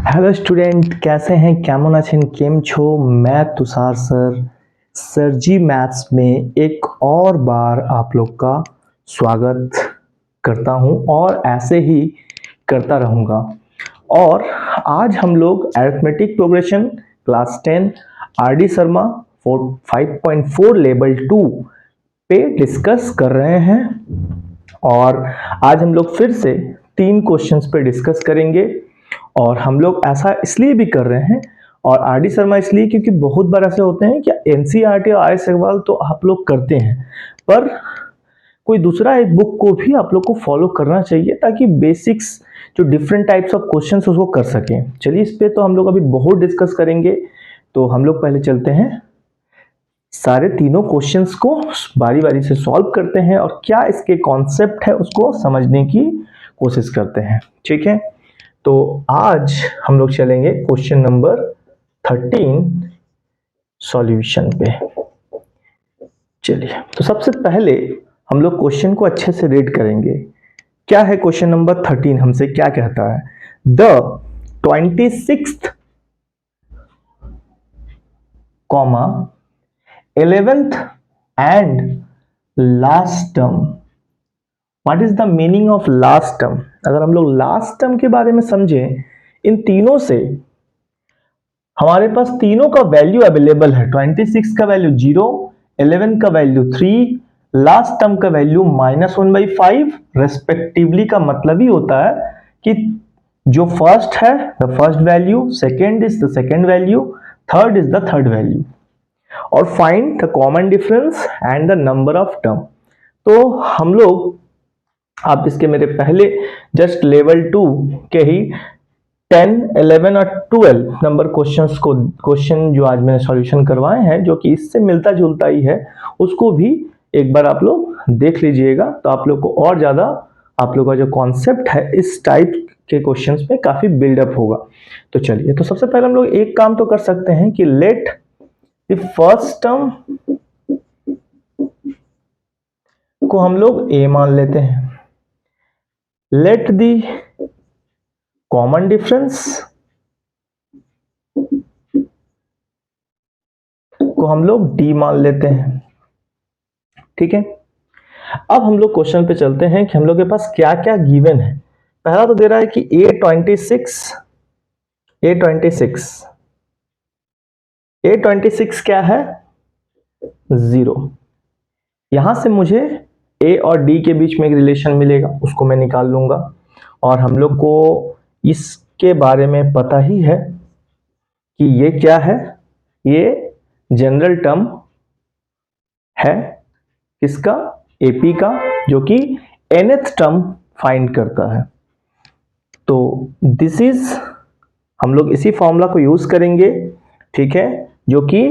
Hello student, कैसे हैं? केमन आছেন? केम छो? मैं तुषार सर जी मैथ्स में एक और बार आप लोग का स्वागत करता हूं और ऐसे ही करता रहूंगा। और आज हम लोग arithmetic progression class 10 RD Sharma 5.4 level 2 पे डिस्कस कर रहे हैं। और आज हम लोग फिर से 3 क्वेश्चंस पे डिस्कस करेंगे। और हम लोग ऐसा इसलिए भी कर रहे हैं और आरडी शर्मा इसलिए क्योंकि बहुत बार ऐसे होते हैं कि एनसीईआरटी और आईएएस सवाल तो आप लोग करते हैं, पर कोई दूसरा एक बुक को भी आप लोग को फॉलो करना चाहिए ताकि बेसिक्स जो डिफरेंट टाइप्स ऑफ क्वेश्चंस उसको कर सकें। चलिए, इस पे तो हम लोग अभी बहुत डिस्कस करेंगे। तो हम लोग पहले चलते हैं, सारे तीनों क्वेश्चंस को बारी बारी से सॉल्व करते हैं और क्या इसके कॉन्सेप्ट है उसको समझने की कोशिश करते हैं। ठीक है, तो आज हम लोग चलेंगे क्वेश्चन नंबर 13 सॉल्यूशन पे। चलिए, तो सबसे पहले हम लोग क्वेश्चन को अच्छे से रीड करेंगे। क्या है क्वेश्चन नंबर 13? हमसे क्या कहता है? The 26th, 11th and last term. What is the meaning of last term? अगर हम लोग लास्ट टर्म के बारे में समझें, इन तीनों से हमारे पास तीनों का वैल्यू अवेलेबल है। 26 का वैल्यू 0, 11 का वैल्यू 3, लास्ट टर्म का वैल्यू -1/5 रेस्पेक्टिवली। का मतलब ही होता है कि जो फर्स्ट है the first value, second is the second value, third is the third value, और find the common difference and the number of term. तो हम लोग, आप इसके मेरे पहले जस्ट लेवल 2 के ही 10, 11 और 12 नंबर क्वेश्चन जो आज मैंने सॉल्यूशन करवाए हैं, जो कि इससे मिलता जुलता ही है, उसको भी एक बार आप लोग देख लीजिएगा। तो आप लोग को और ज्यादा आप लोग का जो कॉन्सेप्ट है इस टाइप के क्वेश्चंस में काफी बिल्डअप होगा। तो चलिए, तो सबसे पहले हम लोग एक काम तो कर सकते हैं कि लेट द फर्स्ट टर्म को हम लोग a मान लेते हैं, लेट दी कॉमन डिफरेंस को हम लोग d मान लेते हैं। ठीक है, अब हम लोग क्वेश्चन पे चलते हैं कि हम लोग के पास क्या क्या गिवन है। पहला तो दे रहा है कि A26 क्या है? 0। यहां से मुझे A और D के बीच में एक रिलेशन मिलेगा, उसको मैं निकाल लूंगा। और हम लोग को इसके बारे में पता ही है कि ये क्या है, ये जनरल टर्म है किसका? AP का, जो कि nth टर्म फाइंड करता है। तो दिस इज, हम लोग इसी फॉर्मूला को यूज करेंगे। ठीक है, जो कि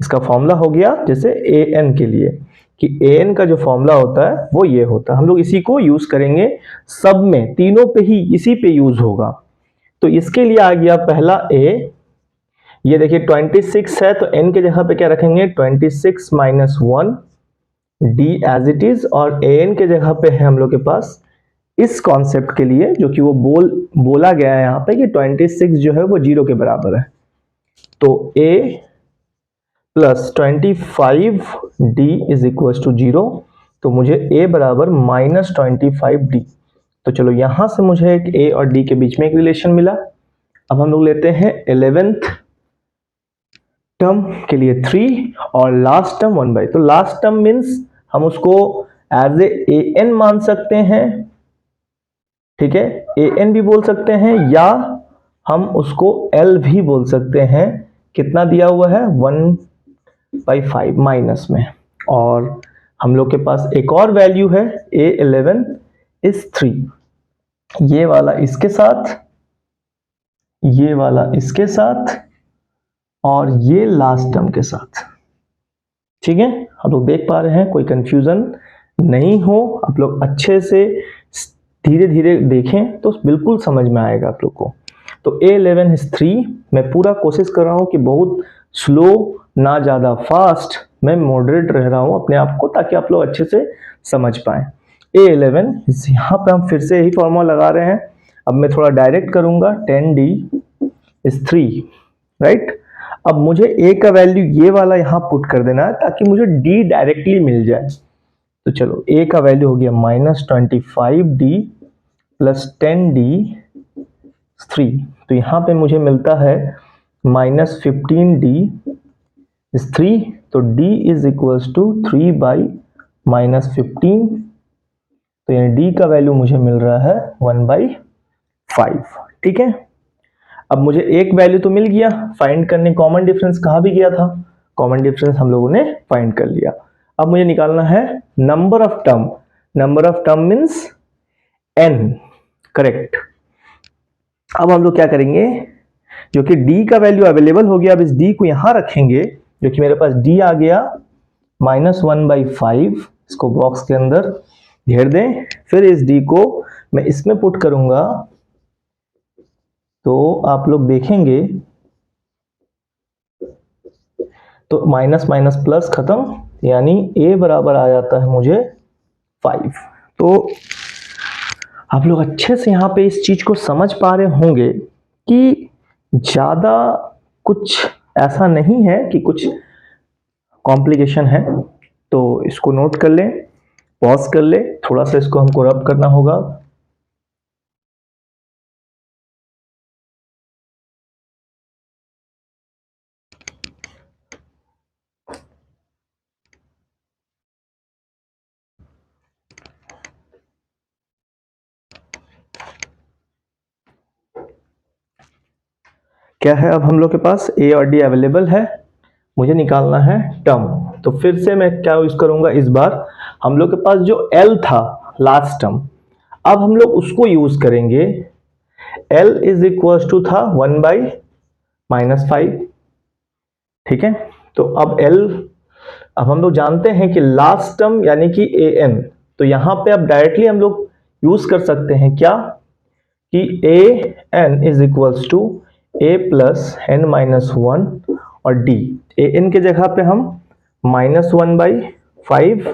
इसका फॉर्मूला हो गया जैसे an के लिए, कि an का जो फॉर्मूला होता है वो ये होता है। हम लोग इसी को यूज करेंगे सब में, तीनों पे ही इसी पे यूज होगा। तो इसके लिए आ गया पहला a, ये देखिए 26 है तो n के जगह पे क्या रखेंगे? 26 - 1 d एज इट इज, और an के जगह पे है हम लोग के पास इस कॉन्सेप्ट के लिए, जो कि वो बोला गया है यहाँ पे कि 26 जो है वो 0 के बराबर है। तो a + 25d is equal to 0, तो मुझे a बराबर -25d। तो चलो, यहां से मुझे एक a और d के बीच में एक रिलेशन मिला। अब हम लोग लेते हैं 11th टर्म के लिए 3 और लास्ट टर्म 1/। तो लास्ट टर्म मीन्स हम उसको एज ए an मान सकते हैं। ठीक है, an भी बोल सकते हैं या हम उसको l भी बोल सकते हैं। कितना दिया हुआ है? 1/5 माइनस में। और हम लोग के पास एक और वैल्यू है A11 इज 3, ये वाला इसके साथ, ये वाला इसके साथ, और ये लास्ट टर्म के साथ। ठीक है, हम लोग देख पा रहे हैं, कोई कंफ्यूजन नहीं हो। आप लोग अच्छे से धीरे धीरे देखें तो बिल्कुल समझ में आएगा आप लोग को। तो A11 इज 3। मैं पूरा कोशिश कर रहा हूं कि बहुत स्लो, ना ज्यादा फास्ट, मैं मॉडरेट रह रहा हूं अपने आप को, ताकि आप लोग अच्छे से समझ पाए। A11 यहाँ पे हम फिर से यही फॉर्मूला लगा रहे हैं, अब मैं थोड़ा डायरेक्ट करूंगा, 10d इज 3, राइट। अब मुझे a का वैल्यू ये वाला यहाँ पुट कर देना है ताकि मुझे d डायरेक्टली मिल जाए। तो चलो a का वैल्यू हो गया -25d प्लस 10d 3, तो यहाँ पे मुझे मिलता है -15d इज 3, तो d is equals to 3 by -15, तो यानी d का वैल्यू मुझे मिल रहा है 1/5, ठीक है। अब मुझे एक वैल्यू तो मिल गया, फाइंड करने कॉमन डिफरेंस कहाँ भी गया था, कॉमन डिफरेंस हम लोगों ने फाइंड कर लिया। अब मुझे निकालना है number of term, number of term means n, correct. अब हम लोग क्या करेंगे, जो कि d का वैल्यू अवेलेबल हो गया, अब इस d को यहां रखेंगे, जो कि मेरे पास d आ गया -1/5, इसको बॉक्स के अंदर घेर दें। फिर इस d को मैं इसमें पुट करूंगा, तो आप लोग देखेंगे तो माइनस माइनस प्लस खत्म, यानी a बराबर आ जाता है मुझे 5। तो आप लोग अच्छे से यहाँ पे इस चीज को समझ पा रहे होंगे कि ज्यादा कुछ ऐसा नहीं है कि कुछ कॉम्प्लिकेशन है। तो इसको नोट कर लें, पॉज कर ले, थोड़ा सा इसको हमको रब करना होगा। क्या है, अब हम लोग के पास a और d अवेलेबल है, मुझे निकालना है टर्म। तो फिर से मैं क्या यूज करूंगा, इस बार हम लोग के पास जो l था लास्ट टर्म, अब हम लोग उसको यूज करेंगे। l इज इक्वल टू था 1/-5, ठीक है। तो अब l, अब हम लोग जानते हैं कि लास्ट टर्म यानी कि an, तो यहां पे अब डायरेक्टली हम लोग यूज कर सकते हैं क्या, कि an is equals to a plus n-1 और d, an के जगह पे हम -1/5,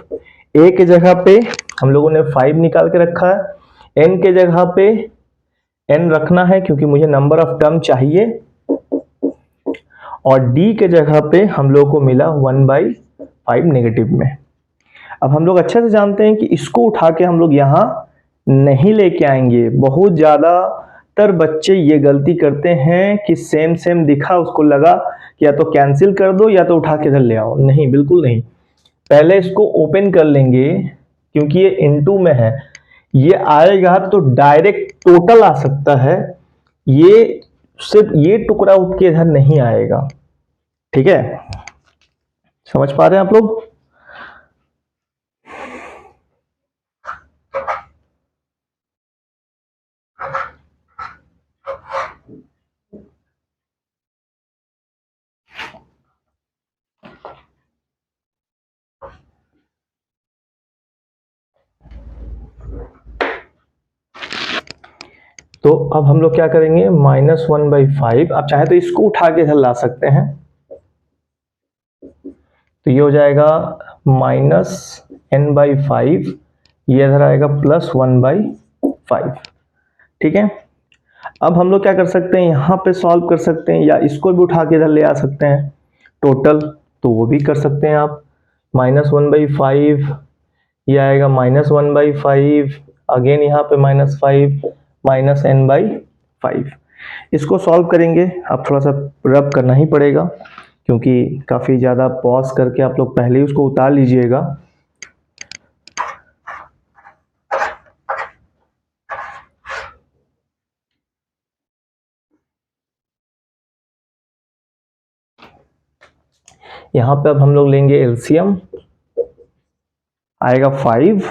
a के जगह पे हम लोगों ने 5 निकाल के रखा है, n के जगह पे n रखना है क्योंकि मुझे नंबर ऑफ टर्म चाहिए, और d के जगह पे हम लोगों को मिला 1/5 नेगेटिव में। अब हम लोग अच्छे से जानते हैं कि इसको उठा के हम लोग यहाँ नहीं लेके आएंगे। बहुत ज्यादातर बच्चे ये गलती करते हैं कि सेम सेम दिखा, उसको लगा कि या तो कैंसिल कर दो या तो उठा के इधर ले आओ। नहीं, बिल्कुल नहीं, पहले इसको ओपन कर लेंगे, क्योंकि ये इनटू में है, ये आएगा तो डायरेक्ट टोटल आ सकता है, ये सिर्फ ये टुकड़ा उठ के इधर नहीं आएगा, ठीक है। समझ पा रहे हैं आप लोग? तो अब हम लोग क्या करेंगे, -1/5, आप चाहे तो इसको उठा के इधर ला सकते हैं, तो ये हो जाएगा -n/5, ये इधर आएगा +1/5, ठीक है। अब हम लोग क्या कर सकते हैं, यहाँ पे सॉल्व कर सकते हैं, या इसको भी उठा के इधर ले आ सकते हैं टोटल, तो वो भी कर सकते हैं आप। -1/5, ये आएगा -1/5, अगेन यहाँ पे -5, -n/5। इसको सॉल्व करेंगे, अब थोड़ा सा रब करना ही पड़ेगा क्योंकि काफ़ी ज़्यादा पॉज करके आप लोग पहले ही उसको उतार लीजिएगा। यहाँ पे अब हम लोग लेंगे एलसीएम, आएगा 5,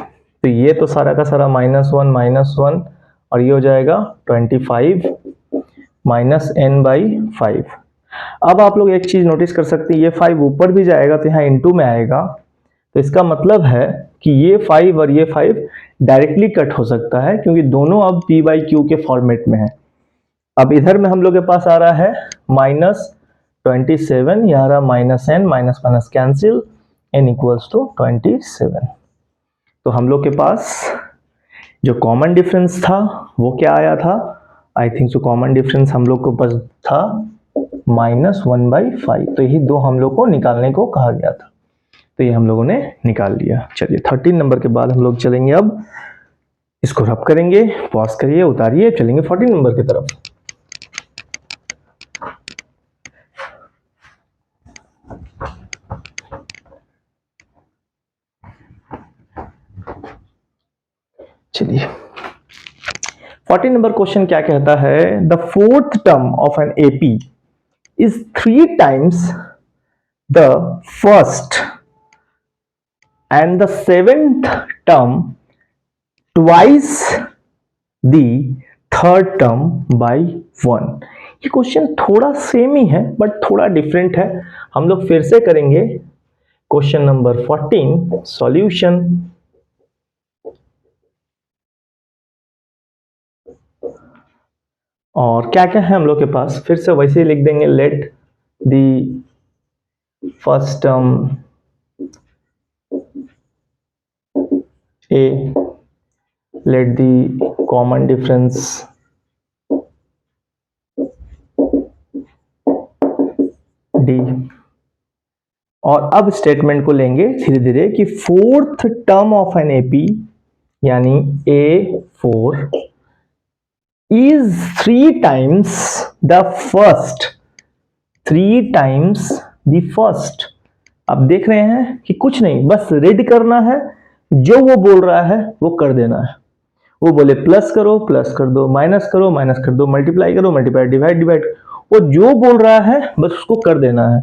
तो ये तो सारा का सारा -1 और ये हो जाएगा 25 -n/5। अब आप लोग एक चीज नोटिस कर सकते हैं, ये 5 ऊपर भी जाएगा तो यहाँ इनटू में आएगा, तो इसका मतलब है कि ये 5 और ये 5 डायरेक्टली कट हो सकता है, क्योंकि दोनों अब p/q के फॉर्मेट में है। अब इधर में हम लोग के पास आ रहा है -27, यहाँ आ रहा -n, minus minus cancel, n equals to 27। तो हम लोग के पास जो कॉमन डिफरेंस था वो क्या आया था, I think so common difference हम लोग को बस था -1/5। तो यही दो हम लोग को निकालने को कहा गया था, तो ये हम लोगों ने निकाल लिया। चलिए 13 नंबर के बाद हम लोग चलेंगे, अब इसको रब करेंगे, पॉज करिए, उतारिए, चलेंगे 14 नंबर की तरफ। चलिए 14 नंबर क्वेश्चन क्या कहता है, the fourth term of an AP is 3 times the first and the seventh term twice the third term by 1। ये क्वेश्चन थोड़ा सेम ही है बट थोड़ा डिफरेंट है। हम लोग फिर से करेंगे क्वेश्चन नंबर 14 सॉल्यूशन। और क्या क्या है हम लोग के पास, फिर से वैसे ही लिख देंगे, let the first term A, let the common difference D। और अब स्टेटमेंट को लेंगे धीरे धीरे कि fourth term of an AP यानी A4 is 3 times the first, 3 times the first. अब देख रहे हैं कि कुछ नहीं, बस रीड करना है, जो वो बोल रहा है वो कर देना है। वो बोले प्लस करो, प्लस कर दो, माइनस करो, माइनस कर दो, मल्टीप्लाई करो, मल्टीप्लाई, डिवाइड, डिवाइड, वो जो बोल रहा है बस उसको कर देना है,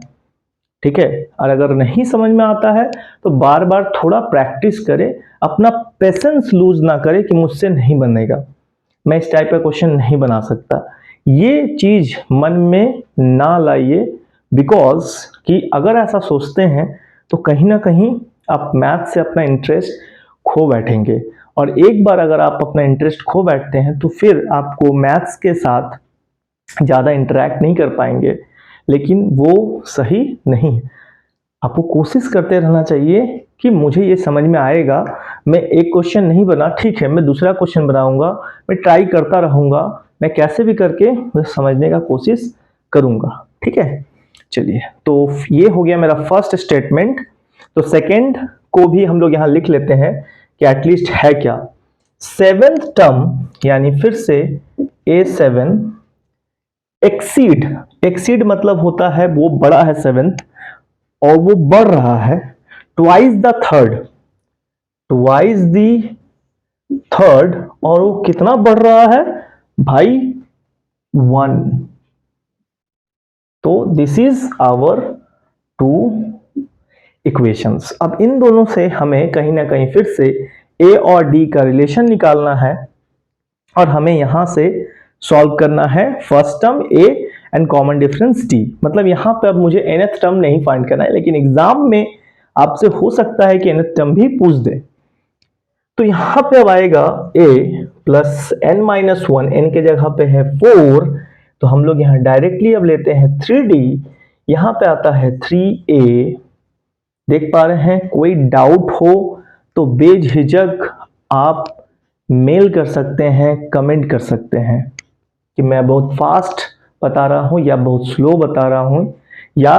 ठीक है। और अगर नहीं समझ में आता है तो बार बार थोड़ा प्रैक्टिस करे, अपना पेशेंस लूज ना करे कि मुझसे नहीं बनेगा, मैं इस टाइप का क्वेश्चन नहीं बना सकता। ये चीज मन में ना लाइए, बिकॉज कि अगर ऐसा सोचते हैं तो कहीं ना कहीं आप मैथ से अपना इंटरेस्ट खो बैठेंगे। और एक बार अगर आप अपना इंटरेस्ट खो बैठते हैं तो फिर आपको मैथ्स के साथ ज़्यादा इंटरेक्ट नहीं कर पाएंगे, लेकिन वो सही नहीं। आपको कोशिश करते रहना चाहिए कि मुझे ये समझ में आएगा, मैं एक क्वेश्चन नहीं बना, ठीक है, मैं दूसरा क्वेश्चन बनाऊंगा, मैं ट्राई करता रहूंगा, मैं कैसे भी करके मैं समझने का कोशिश करूंगा, ठीक है। चलिए तो ये हो गया मेरा फर्स्ट स्टेटमेंट। तो सेकंड को भी हम लोग यहाँ लिख लेते हैं कि एटलीस्ट है क्या। सेवेंथ टर्म यानी फिर से A7 एक्सीड, एक्सीड मतलब होता है वो बड़ा है सेवेंथ और वो बढ़ रहा है, twice the third, twice the third, और वो कितना बढ़ रहा है भाई, 1। तो दिस इज आवर 2 इक्वेशंस। अब इन दोनों से हमें कहीं ना कहीं फिर से A और D का रिलेशन निकालना है और हमें यहां से सॉल्व करना है first term A and common difference D। मतलब यहां पे अब मुझे nth टर्म नहीं फाइंड करना है, लेकिन एग्जाम में आपसे हो सकता है कि nth टर्म भी पूछ दे। तो यहां पे अब आएगा A प्लस n-1, n के जगह पे है 4, तो हम लोग यहां डायरेक्टली अब लेते हैं 3D, यहां पे आता है 3A। देख पा रहे हैं, कोई डाउट हो तो बेझिझक आप मेल कर सकते हैं, कमेंट कर सकते हैं कि मैं बहुत फास्ट बता रहा हूं या बहुत स्लो बता रहा हूं, या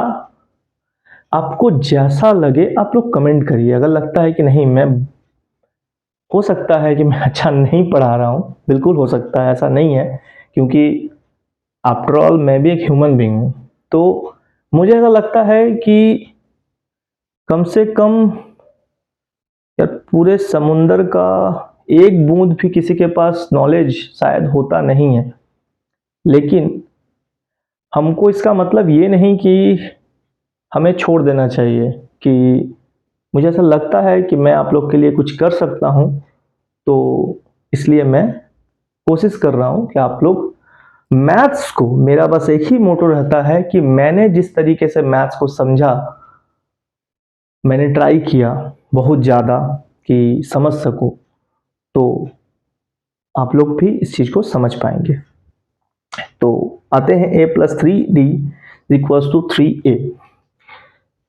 आपको जैसा लगे आप लोग कमेंट करिए। अगर लगता है कि नहीं, मैं हो सकता है कि मैं अच्छा नहीं पढ़ा रहा हूं, बिल्कुल हो सकता है, ऐसा नहीं है, क्योंकि आफ्टर ऑल मैं भी एक ह्यूमन बीइंग हूं। तो मुझे ऐसा लगता है कि कम से कम यार पूरे समुंदर का एक बूंद भी किसी के पास नॉलेज शायद होता नहीं है, लेकिन हमको इसका मतलब ये नहीं कि हमें छोड़ देना चाहिए। कि मुझे ऐसा लगता है कि मैं आप लोग के लिए कुछ कर सकता हूं, तो इसलिए मैं कोशिश कर रहा हूं कि आप लोग मैथ्स को, मेरा बस एक ही मोटो रहता है कि मैंने जिस तरीके से मैथ्स को समझा, मैंने ट्राई किया बहुत ज़्यादा कि समझ सकूं, तो आप लोग भी इस चीज़ को समझ पाएंगे। तो आते हैं A plus 3D equals to 3A।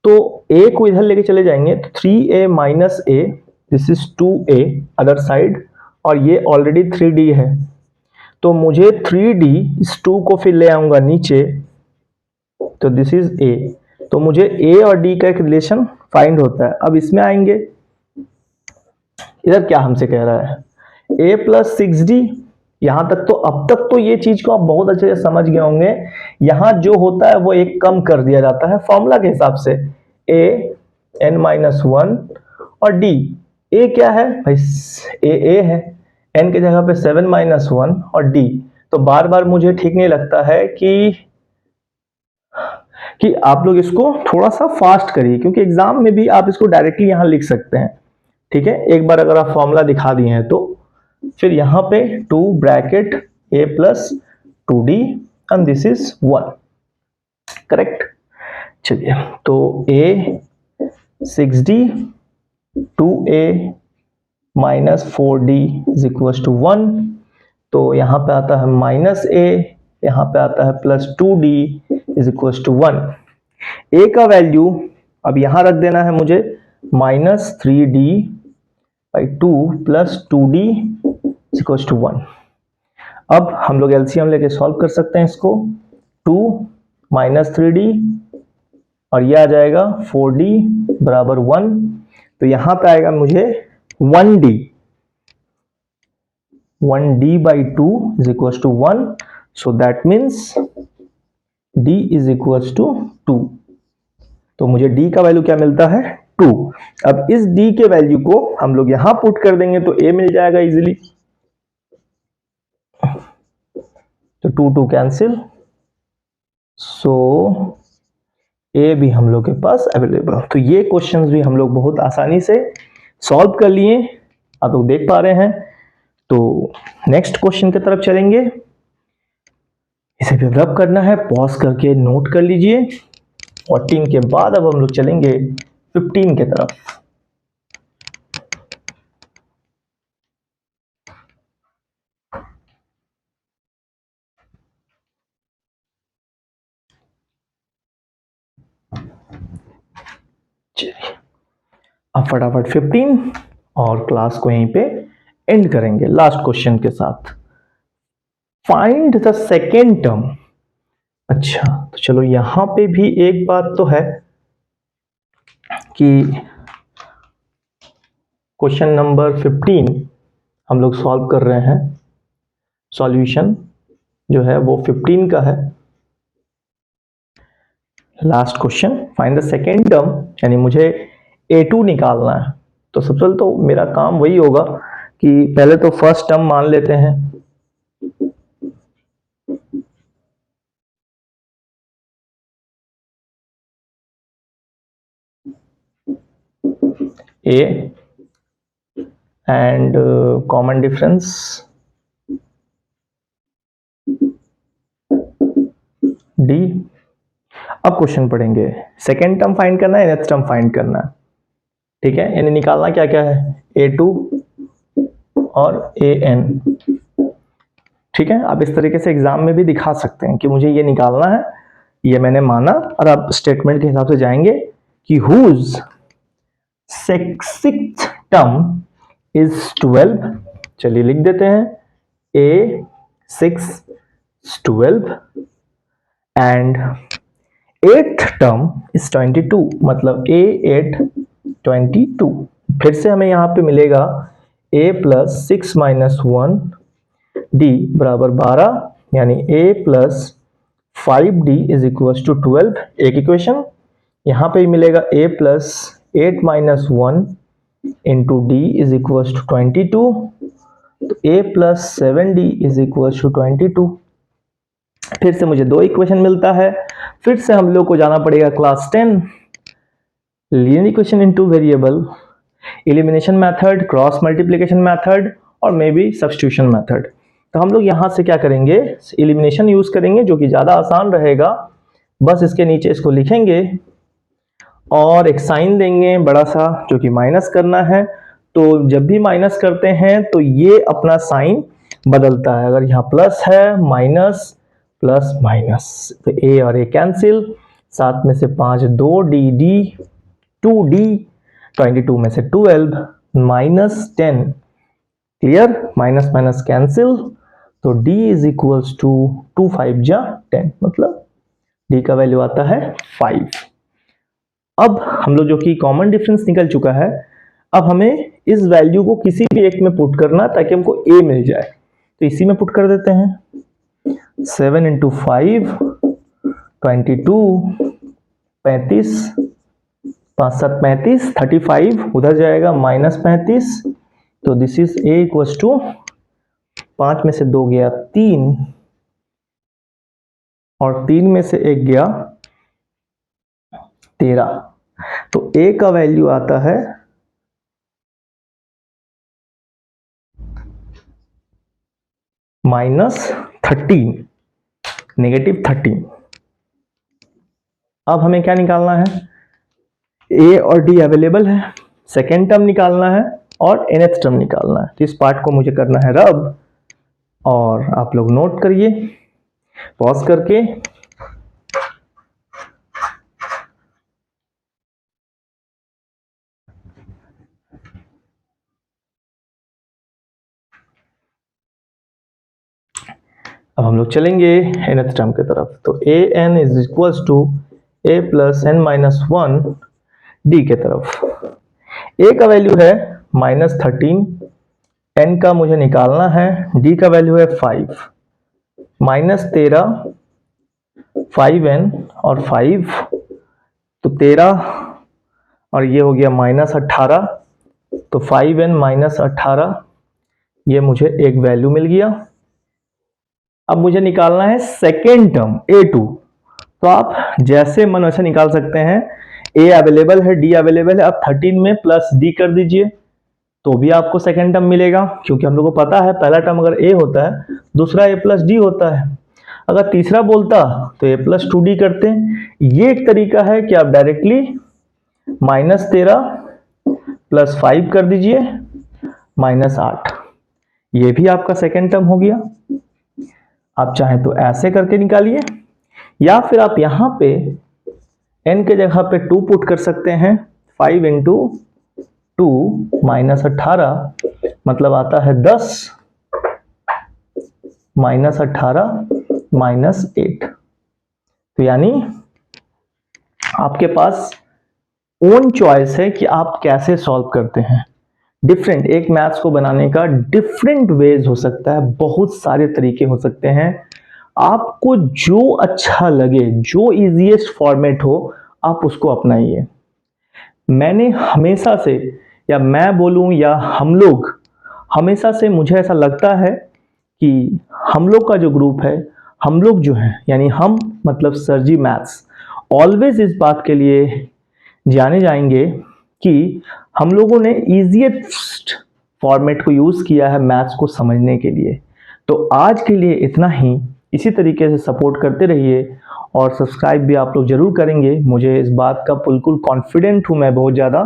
तो A को इधर लेके चले जाएंगे तो 3A minus A, this is 2A other side, और ये ऑलरेडी 3D है, तो मुझे 3D इस 2 को फिर ले आऊंगा नीचे, तो दिस इज ए। तो मुझे ए और डी का एक रिलेशन फाइंड होता है। अब इसमें आएंगे, इधर क्या हमसे कह रहा है, a प्लस 6d। यहां तक तो अब तक तो ये चीज को आप बहुत अच्छे से समझ गए होंगे। यहां जो होता है वो एक कम कर दिया जाता है फॉर्मूला के हिसाब से, a n-1 और d। a क्या है भाई, a है, n की जगह पे 7-1 और d। तो बार बार मुझे ठीक नहीं लगता है कि आप लोग इसको थोड़ा सा फास्ट करिए, क्योंकि एग्जाम में भी आप इसको डायरेक्टली यहां लिख सकते हैं। ठीक है, एक बार अगर आप फॉर्मूला दिखा दिए हैं तो फिर यहां पे 2 bracket a plus 2d and this is 1, correct. चलिए, तो a 6d 2a minus 4d is equal to 1। तो यहां पे आता है माइनस a, यहां पे आता है plus 2d is equal to 1। a का वैल्यू अब यहां रख देना है मुझे, minus 3d by 2 plus 2d is equal to 1। अब हम लोग एलसीएम लेके सॉल्व कर सकते हैं इसको, 2 माइनस 3d और ये आ जाएगा 4d बराबर 1। तो यहां पे आएगा मुझे 1d by 2 is equal to 1। So that means d is equal to 2। तो मुझे d का वैल्यू क्या मिलता है, 2। अब इस d के वैल्यू को हम लोग यहां पुट कर देंगे तो a मिल जाएगा इजीली, तो 2 कैंसिल। सो ए भी हम लोग के पास अवेलेबल। तो ये क्वेश्चंस भी हम लोग बहुत आसानी से सॉल्व कर लिए, आप लोग देख पा रहे हैं। तो नेक्स्ट क्वेश्चन की तरफ चलेंगे, इसे भी रब करना है, पॉज करके नोट कर लीजिए। 14 के बाद अब हम लोग चलेंगे 15 के तरफ। चलिए, अब फटाफट 15 और क्लास को यहीं पे एंड करेंगे लास्ट क्वेश्चन के साथ। Find the second term. अच्छा, तो चलो यहां पे भी एक बात तो है कि क्वेश्चन नंबर 15 हम लोग सॉल्व कर रहे हैं, सॉल्यूशन जो है वो 15 का है। Last question, find the second term, यानी मुझे a2 निकालना है। तो सबसे पहले तो मेरा काम वही होगा कि पहले तो फर्स्ट टर्म मान लेते हैं, a and common difference d। अब क्वेश्चन पढ़ेंगे, सेकेंड टर्म फाइंड करना है, नेक्स्ट टर्म फाइंड करना है। ठीक है, यानी निकालना क्या क्या है, a2 और an। ठीक है, आप इस तरीके से एग्जाम में भी दिखा सकते हैं कि मुझे ये निकालना है, ये मैंने माना, और आप स्टेटमेंट के हिसाब से जाएंगे कि हुज सिक्स्थ टर्म इज 12। चलिए लिख देते हैं, a6 12 and eighth term is 22, मतलब a8 22। फिर से हमें यहां पे मिलेगा a प्लस 6 माइनस 1 d बराबर 12, यानी a plus 5d is equal to 12। एक इक्वेशन यहां पे मिलेगा a plus 8 minus 1 into d is equal to 22। तो a plus 7d is equal to 22। फिर से मुझे दो इक्वेशन मिलता है। फिर से हम लोग को जाना पड़ेगा class 10, linear equation into variable, elimination method, cross multiplication method और मे बी सब्स्टिट्यूशन मेथड। तो हम लोग यहां से क्या करेंगे, एलिमिनेशन यूज करेंगे, जो कि ज्यादा आसान रहेगा। बस इसके नीचे इसको लिखेंगे और एक साइन देंगे बड़ा सा, जो कि माइनस करना है। तो जब भी माइनस करते हैं तो ये अपना साइन बदलता है, अगर यहाँ प्लस है, माइनस, प्लस माइनस, तो a और a कैंसिल, 7 में से 5 2 d 2d, 22 में से 12 minus 10 clear, minus minus cancel, तो d इज इक्वल्स टू 2 5 जा 10, मतलब d का वैल्यू आता है 5। अब हम लोग जो कि कॉमन डिफरेंस निकल चुका है, अब हमें इस वैल्यू को किसी भी एक में पुट करना ताकि हमको a मिल जाए, तो इसी में पुट कर देते हैं। 7 इंटू 5 22, 35, 5 7 35, 35 उधर जाएगा माइनस 35, तो this is a equals to 5 में से 2 गया 3 और 3 में से 1 गया 13, तो a का वैल्यू आता है -13, -13। अब हमें क्या निकालना है, a और d अवेलेबल है, सेकेंड टर्म निकालना है और nth टर्म निकालना है। तो इस पार्ट को मुझे करना है रब, और आप लोग नोट करिए पॉज करके। अब हम लोग चलेंगे nth टर्म की तरफ, तो a n is equals to a plus n minus 1 d के तरफ। a का वैल्यू है -13, n का मुझे निकालना है, d का वैल्यू है 5, -13, 5n और 5, तो 13 और ये हो गया -18, तो 5n -18, ये मुझे एक वैल्यू मिल गया। अब मुझे निकालना है सेकेंड टर्म a2, तो आप जैसे मन वैसे निकाल सकते हैं। a अवेलेबल है, d अवेलेबल है, अब 13 में प्लस d कर दीजिए तो भी आपको सेकेंड टर्म मिलेगा, क्योंकि हम लोग को पता है पहला टर्म अगर a होता है दूसरा a प्लस d होता है। अगर तीसरा बोलता तो a प्लस 2d करते हैं। ये एक तरीका है कि आप डायरेक्टली -13 प्लस 5 कर दीजिए -8, ये भी आपका सेकेंड टर्म हो गया। आप चाहें तो ऐसे करके निकालिए, या फिर आप यहां पे n के जगह पे 2 पुट कर सकते हैं। 5 इंटू 2 -18 मतलब आता है 10, -18 -8, तो यानी आपके पास ओन चॉइस है कि आप कैसे सॉल्व करते हैं। डिफरेंट एक मैथ्स को बनाने का डिफरेंट वेज हो सकता है, बहुत सारे तरीके हो सकते हैं। आपको जो अच्छा लगे, जो इजीएस्ट फॉर्मेट हो, आप उसको अपनाइए। मैंने हमेशा से, या मैं बोलूं या हम लोग हमेशा से, मुझे ऐसा लगता है कि हम लोग का जो ग्रुप है, हम लोग जो है यानी हम मतलब सर जी मैथ्स, ऑलवेज इस बात के लिए जाने जाएंगे कि हम लोगों ने इजीएस्ट फॉर्मेट को यूज किया है मैथ्स को समझने के लिए। तो आज के लिए इतना ही, इसी तरीके से सपोर्ट करते रहिए और सब्सक्राइब भी आप लोग जरूर करेंगे। मुझे इस बात का बिल्कुल कॉन्फिडेंट हूँ मैं बहुत ज़्यादा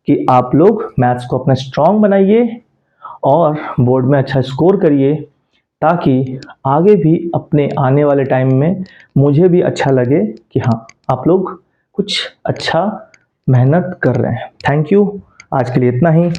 कि आप लोग मैथ्स को अपना स्ट्रांग बनाइए और बोर्ड में अच्छा स्कोर करिए, ताकि आगे भी अपने आने वाले टाइम में मुझे भी अच्छा लगे कि हाँ आप लोग कुछ अच्छा मेहनत कर रहे हैं। थैंक यू, आज के लिए इतना ही।